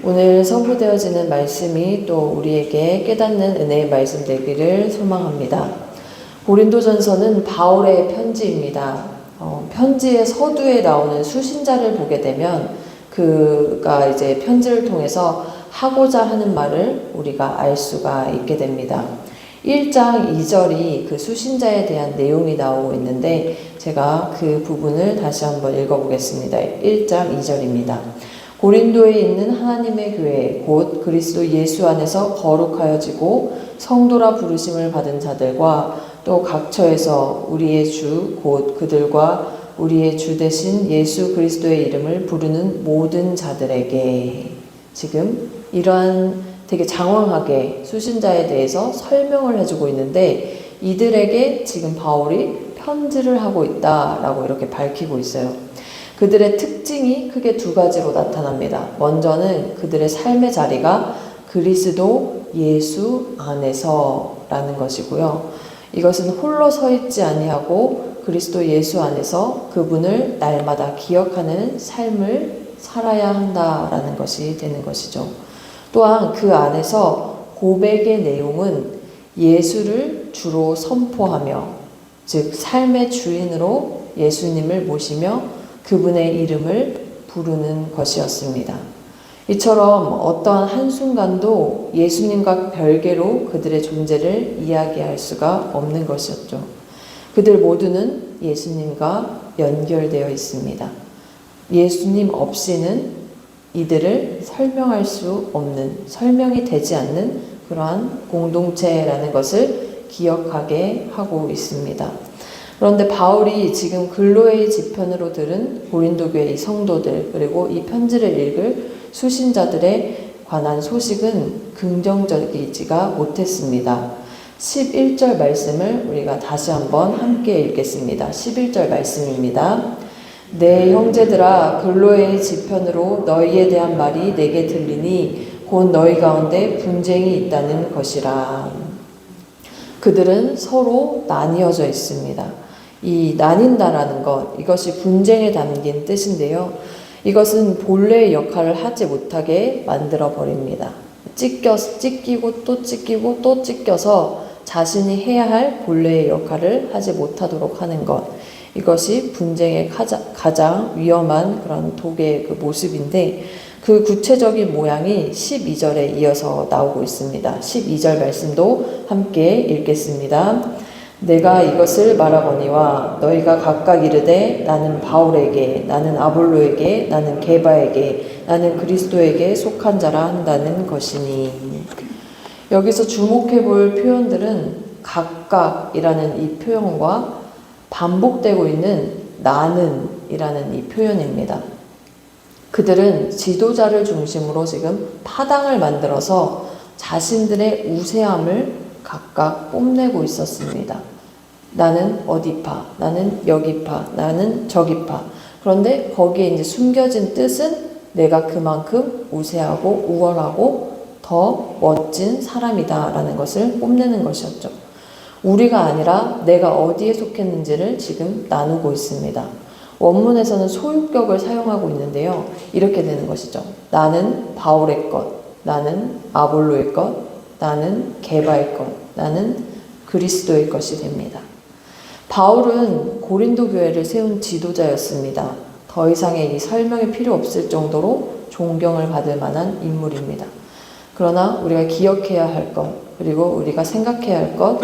오늘 선포되어지는 말씀이 또 우리에게 깨닫는 은혜의 말씀 되기를 소망합니다. 고린도전서는 바울의 편지입니다. 편지의 서두에 나오는 수신자를 보게 되면 그가 이제 편지를 통해서 하고자 하는 말을 우리가 알 수가 있게 됩니다. 1장 2절이 그 수신자에 대한 내용이 나오고 있는데 제가 그 부분을 다시 한번 읽어보겠습니다. 1장 2절입니다. 고린도에 있는 하나님의 교회 곧 그리스도 예수 안에서 거룩하여지고 성도라 부르심을 받은 자들과 또 각처에서 우리의 주 곧 그들과 우리의 주 되신 예수 그리스도의 이름을 부르는 모든 자들에게 지금 이러한 되게 장황하게 수신자에 대해서 설명을 해주고 있는데 이들에게 지금 바울이 편지를 하고 있다라고 이렇게 밝히고 있어요. 그들의 특징이 크게 두 가지로 나타납니다. 먼저는 그들의 삶의 자리가 그리스도 예수 안에서라는 것이고요. 이것은 홀로 서 있지 아니하고 그리스도 예수 안에서 그분을 날마다 기억하는 삶을 살아야 한다라는 것이 되는 것이죠. 또한 그 안에서 고백의 내용은 예수를 주로 선포하며 즉 삶의 주인으로 예수님을 모시며 그분의 이름을 부르는 것이었습니다. 이처럼 어떠한 한순간도 예수님과 별개로 그들의 존재를 이야기할 수가 없는 것이었죠. 그들 모두는 예수님과 연결되어 있습니다. 예수님 없이는 이들을 설명할 수 없는, 설명이 되지 않는 그러한 공동체라는 것을 기억하게 하고 있습니다. 그런데 바울이 지금 근로의 지편으로 들은 고린도 교회 이 성도들 그리고 이 편지를 읽을 수신자들에 관한 소식은 긍정적이지가 못했습니다. 11절 말씀을 우리가 다시 한번 함께 읽겠습니다. 11절 말씀입니다. 내 형제들아 근로의 지편으로 너희에 대한 말이 내게 들리니 곧 너희 가운데 분쟁이 있다는 것이라. 그들은 서로 나뉘어져 있습니다. 이 나뉜다라는 것, 이것이 분쟁에 담긴 뜻인데요. 이것은 본래의 역할을 하지 못하게 만들어 버립니다. 찢기고 또 찢기고 또 찢겨서 자신이 해야 할 본래의 역할을 하지 못하도록 하는 것. 이것이 분쟁의 가장 위험한 그런 독의 그 모습인데 그 구체적인 모양이 12절에 이어서 나오고 있습니다. 12절 말씀도 함께 읽겠습니다. 내가 이것을 말하거니와 너희가 각각 이르되 나는 바울에게 나는 아볼로에게 나는 게바에게 나는 그리스도에게 속한 자라 한다는 것이니. 여기서 주목해 볼 표현들은 각각이라는 이 표현과 반복되고 있는 나는 이라는 이 표현입니다. 그들은 지도자를 중심으로 지금 파당을 만들어서 자신들의 우세함을 각각 뽐내고 있었습니다. 나는 어디파, 나는 여기파, 나는 저기파. 그런데 거기에 이제 숨겨진 뜻은 내가 그만큼 우세하고 우월하고 더 멋진 사람이다라는 것을 뽐내는 것이었죠. 우리가 아니라 내가 어디에 속했는지를 지금 나누고 있습니다. 원문에서는 소유격을 사용하고 있는데요. 이렇게 되는 것이죠. 나는 바울의 것, 나는 아볼로의 것, 나는 게바의 것, 나는 그리스도의 것이 됩니다. 바울은 고린도 교회를 세운 지도자였습니다. 더 이상의 이 설명이 필요 없을 정도로 존경을 받을 만한 인물입니다. 그러나 우리가 기억해야 할 것, 그리고 우리가 생각해야 할 것,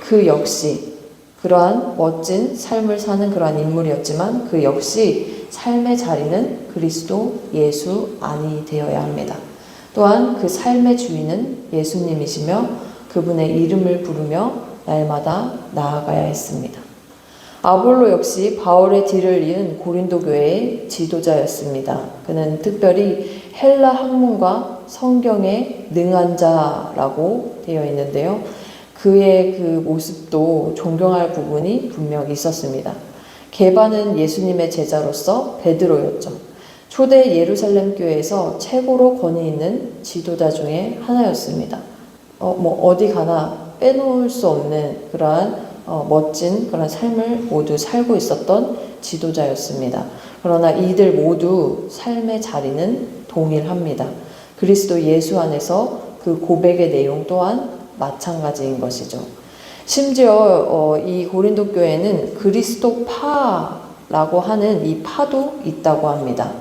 그 역시 그러한 멋진 삶을 사는 그러한 인물이었지만 그 역시 삶의 자리는 그리스도 예수 안이 되어야 합니다. 또한 그 삶의 주인은 예수님이시며 그분의 이름을 부르며 날마다 나아가야 했습니다. 아볼로 역시 바울의 뒤를 이은 고린도 교회의 지도자였습니다. 그는 특별히 헬라 학문과 성경에 능한 자라고 되어 있는데요. 그의 그 모습도 존경할 부분이 분명히 있었습니다. 게바는 예수님의 제자로서 베드로였죠. 초대 예루살렘 교회에서 최고로 권위 있는 지도자 중에 하나였습니다. 어디 가나 빼놓을 수 없는 그러한 멋진 그런 삶을 모두 살고 있었던 지도자였습니다. 그러나 이들 모두 삶의 자리는 동일합니다. 그리스도 예수 안에서 그 고백의 내용 또한 마찬가지인 것이죠. 심지어 이 고린도 교회는 그리스도파라고 하는 이 파도 있다고 합니다.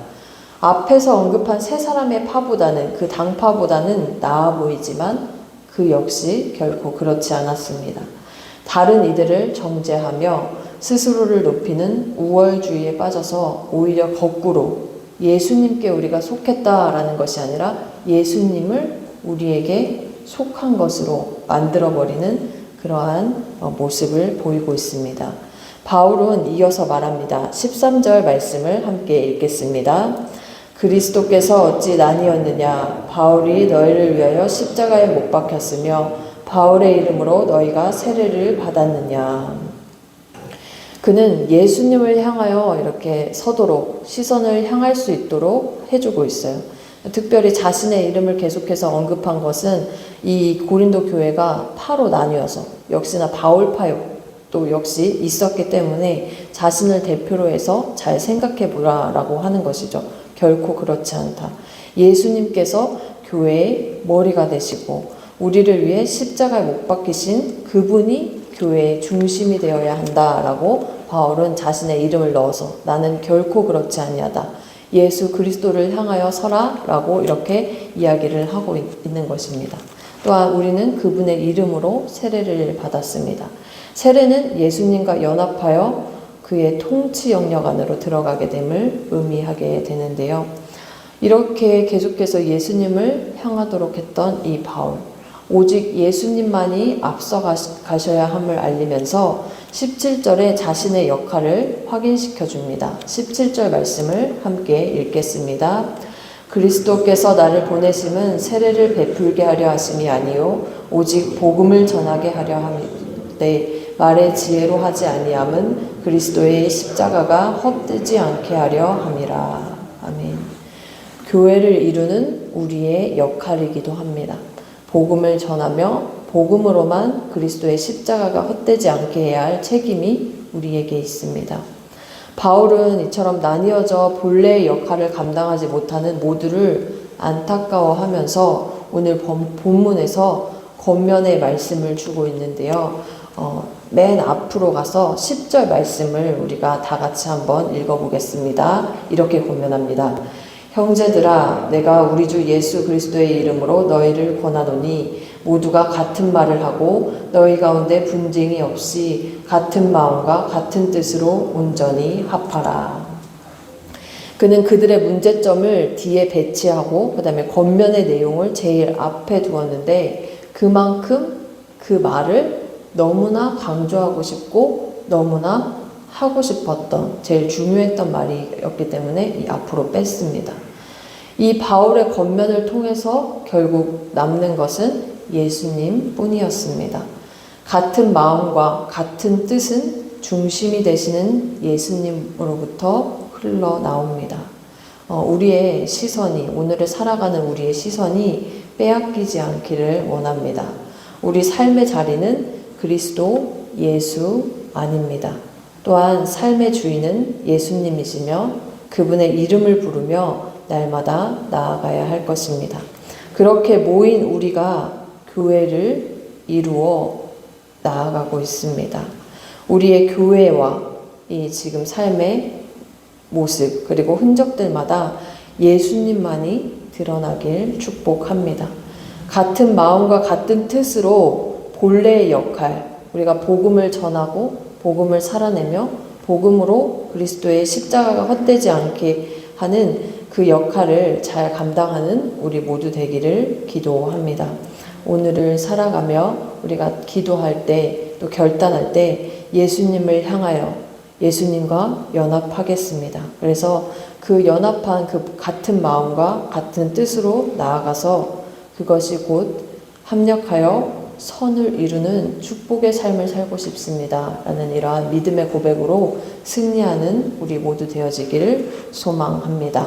앞에서 언급한 세 사람의 파보다는, 그 당파보다는 나아 보이지만 그 역시 결코 그렇지 않았습니다. 다른 이들을 정죄하며 스스로를 높이는 우월주의에 빠져서 오히려 거꾸로 예수님께 우리가 속했다라는 것이 아니라 예수님을 우리에게 속한 것으로 만들어버리는 그러한 모습을 보이고 있습니다. 바울은 이어서 말합니다. 13절 말씀을 함께 읽겠습니다. 그리스도께서 어찌 나뉘었느냐? 바울이 너희를 위하여 십자가에 못 박혔으며 바울의 이름으로 너희가 세례를 받았느냐? 그는 예수님을 향하여 이렇게 서도록 시선을 향할 수 있도록 해주고 있어요. 특별히 자신의 이름을 계속해서 언급한 것은 이 고린도 교회가 파로 나뉘어서 역시나 바울파도 역시 있었기 때문에 자신을 대표로 해서 잘 생각해 보라라고 하는 것이죠. 결코 그렇지 않다. 예수님께서 교회의 머리가 되시고 우리를 위해 십자가에 못 박히신 그분이 교회의 중심이 되어야 한다라고 바울은 자신의 이름을 넣어서 나는 결코 그렇지 아니하다. 예수 그리스도를 향하여 서라라고 이렇게 이야기를 하고 있는 것입니다. 또한 우리는 그분의 이름으로 세례를 받았습니다. 세례는 예수님과 연합하여 그의 통치 영역 안으로 들어가게 됨을 의미하게 되는데요. 이렇게 계속해서 예수님을 향하도록 했던 이 바울, 오직 예수님만이 앞서 가셔야 함을 알리면서 17절에 자신의 역할을 확인시켜 줍니다. 17절 말씀을 함께 읽겠습니다. 그리스도께서 나를 보내심은 세례를 베풀게 하려 하심이 아니요 오직 복음을 전하게 하려 함이되 말의 지혜로 하지 아니함은 그리스도의 십자가가 헛되지 않게 하려 함이라. 아멘. 교회를 이루는 우리의 역할이기도 합니다. 복음을 전하며 복음으로만 그리스도의 십자가가 헛되지 않게 해야 할 책임이 우리에게 있습니다. 바울은 이처럼 나뉘어져 본래의 역할을 감당하지 못하는 모두를 안타까워하면서 오늘 본문에서 겉면의 말씀을 주고 있는데요. 맨 앞으로 가서 10절 말씀을 우리가 다 같이 한번 읽어보겠습니다. 이렇게 권면합니다. 형제들아, 내가 우리 주 예수 그리스도의 이름으로 너희를 권하노니 모두가 같은 말을 하고 너희 가운데 분쟁이 없이 같은 마음과 같은 뜻으로 온전히 합하라. 그는 그들의 문제점을 뒤에 배치하고 그 다음에 겉면의 내용을 제일 앞에 두었는데 그만큼 그 말을 너무나 강조하고 싶고 너무나 하고 싶었던 제일 중요했던 말이었기 때문에 이 앞으로 뺐습니다. 이 바울의 겉면을 통해서 결국 남는 것은 예수님 뿐이었습니다. 같은 마음과 같은 뜻은 중심이 되시는 예수님으로부터 흘러나옵니다. 우리의 시선이, 오늘을 살아가는 우리의 시선이 빼앗기지 않기를 원합니다. 우리 삶의 자리는 그리스도 예수 안입니다. 또한 삶의 주인은 예수님이시며 그분의 이름을 부르며 날마다 나아가야 할 것입니다. 그렇게 모인 우리가 교회를 이루어 나아가고 있습니다. 우리의 교회와 이 지금 삶의 모습 그리고 흔적들마다 예수님만이 드러나길 축복합니다. 같은 마음과 같은 뜻으로 본래의 역할, 우리가 복음을 전하고 복음을 살아내며 복음으로 그리스도의 십자가가 헛되지 않게 하는 그 역할을 잘 감당하는 우리 모두 되기를 기도합니다. 오늘을 살아가며 우리가 기도할 때 또 결단할 때 예수님을 향하여 예수님과 연합하겠습니다. 그래서 그 연합한 그 같은 마음과 같은 뜻으로 나아가서 그것이 곧 합력하여 선을 이루는 축복의 삶을 살고 싶습니다. 라는 이러한 믿음의 고백으로 승리하는 우리 모두 되어지기를 소망합니다.